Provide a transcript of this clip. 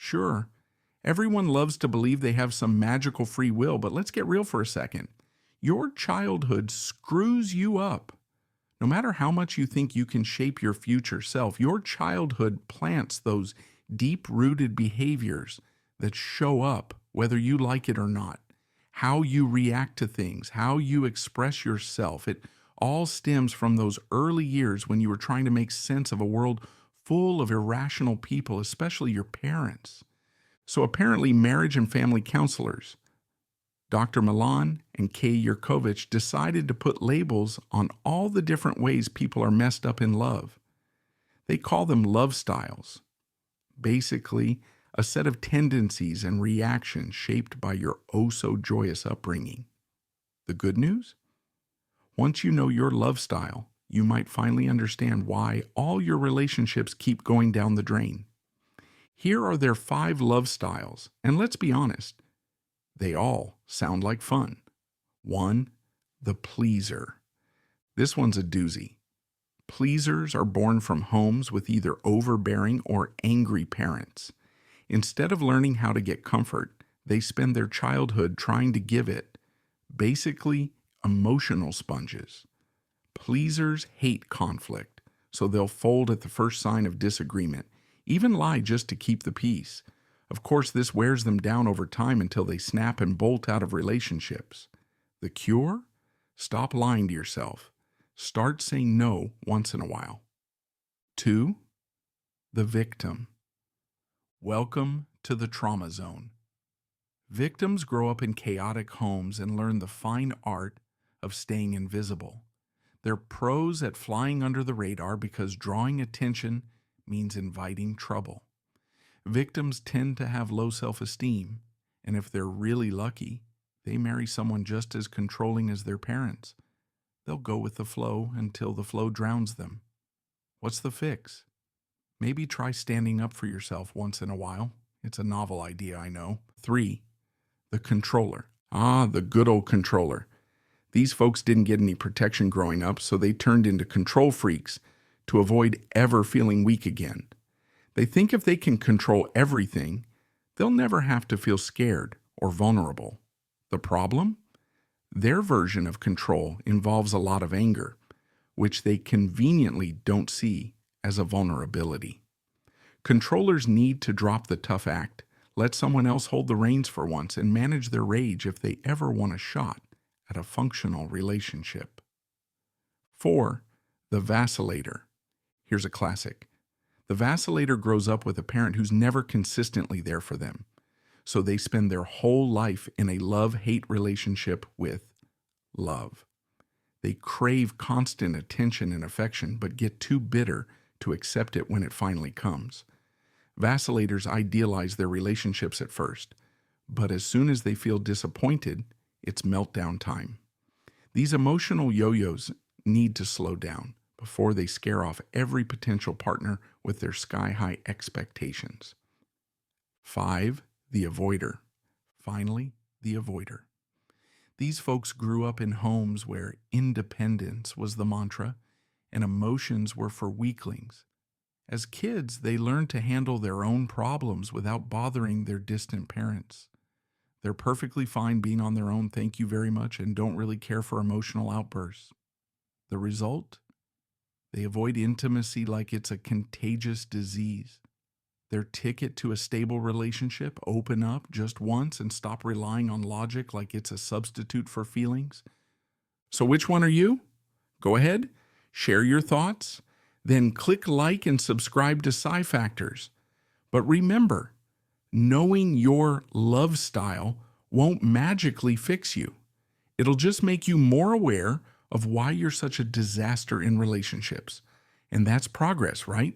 Sure, everyone loves to believe they have some magical free will, but let's get real for a second. Your childhood screws you up. No matter how much you think you can shape your future self, your childhood plants those deep-rooted behaviors that show up whether you like it or not. How you react to things, how you express yourself, it all stems from those early years when you were trying to make sense of a world full of irrational people, especially your parents. So apparently marriage and family counselors, Dr. Milan and Kay Yerkovich, decided to put labels on all the different ways people are messed up in love. They call them LoveStyles. Basically, a set of tendencies and reactions shaped by your oh-so-joyous upbringing. The good news? Once you know your love style, you might finally understand why all your relationships keep going down the drain. Here are their 5 love styles, and let's be honest, they all sound like fun. 1. The pleaser. This one's a doozy. Pleasers are born from homes with either overbearing or angry parents. Instead of learning how to get comfort, they spend their childhood trying to give it. Basically, emotional sponges. Pleasers hate conflict, so they'll fold at the first sign of disagreement, even lie just to keep the peace. Of course, this wears them down over time until they snap and bolt out of relationships. The cure? Stop lying to yourself. Start saying no once in a while. 2. The victim. Welcome to the trauma zone. Victims grow up in chaotic homes and learn the fine art of staying invisible. They're pros at flying under the radar because drawing attention means inviting trouble. Victims tend to have low self-esteem, and if they're really lucky, they marry someone just as controlling as their parents. They'll go with the flow until the flow drowns them. What's the fix? Maybe try standing up for yourself once in a while. It's a novel idea, I know. 3. The controller. The good old controller. These folks didn't get any protection growing up, so they turned into control freaks to avoid ever feeling weak again. They think if they can control everything, they'll never have to feel scared or vulnerable. The problem? Their version of control involves a lot of anger, which they conveniently don't see as a vulnerability. Controllers need to drop the tough act, let someone else hold the reins for once, and manage their rage if they ever want a shot at a functional relationship. 4. The Vacillator. Here's a classic. The Vacillator grows up with a parent who's never consistently there for them, so they spend their whole life in a love-hate relationship with love. They crave constant attention and affection, but get too bitter to accept it when it finally comes. Vacillators idealize their relationships at first, but as soon as they feel disappointed, it's meltdown time. These emotional yo-yos need to slow down before they scare off every potential partner with their sky-high expectations. 5. The avoider. Finally, the avoider. These folks grew up in homes where independence was the mantra and emotions were for weaklings. As kids, they learned to handle their own problems without bothering their distant parents. They're perfectly fine being on their own, thank you very much, and don't really care for emotional outbursts. The result? They avoid intimacy like it's a contagious disease. Their ticket to a stable relationship: open up just once and stop relying on logic like it's a substitute for feelings. So which one are you? Go ahead, share your thoughts, then click like and subscribe to Sci Factors. But remember, knowing your love style won't magically fix you. It'll just make you more aware of why you're such a disaster in relationships. And that's progress, right?